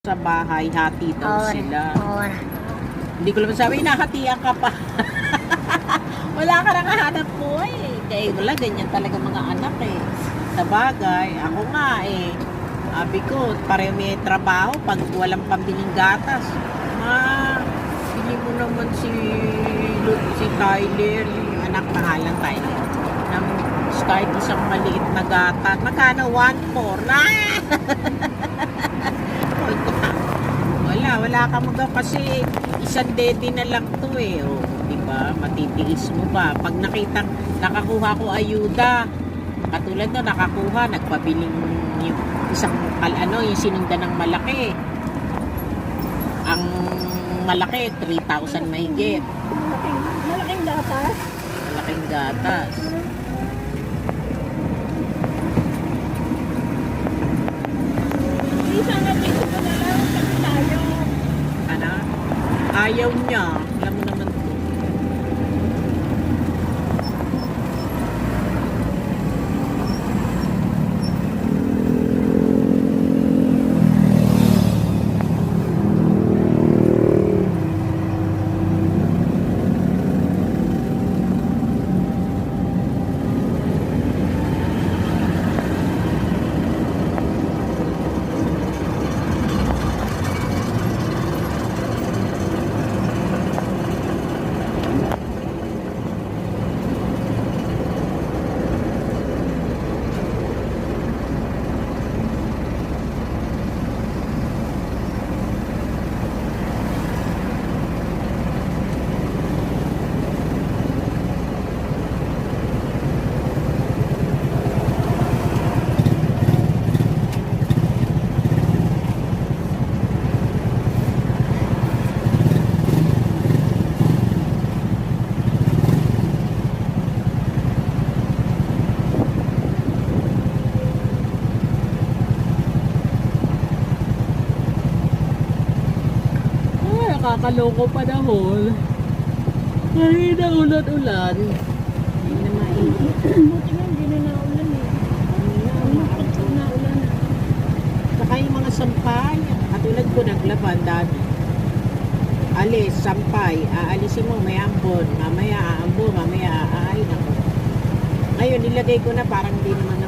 Sa bahay, hati daw sila. Hindi ko naman sabi, hinahatian ka pa. Wala ka nang hanap po eh. Kaya wala, ganyan talaga mga anak eh. Sa bagay, ako nga eh. Sabi ko, pareho may trabaho pag walang pambiling gatas. Bili mo naman si Tyler, yung anak pangalan Tyler. Ng kahit isang maliit na gatas. Magkano? 1.4 na! Wala ka mo kasi isang dede na lang to eh. O, di ba? Matitiis mo ba? Pag nakakuha ko ayuda, katulad na nakakuha, nagpabiling yung isang, yung sinundan ng malaki. Ang malaki, 3,000 mahigit. Malaking gatas? Malaking gatas. Sana dito ko na lang kasi tayo. Ayaw niya. Alam mo naman to. Nakakaloko pa na hol. Ay, na ulan-ulan. Hindi na mainit. Buti nga hindi na naulan eh. Naulan na. Saka yung mga sampay, katulad ko naglaban dati. Alis, sampay, aalisin mo, may ambon. Mamaya aambon, mamaya aaay. Ngayon, nilagay ko na parang hindi naman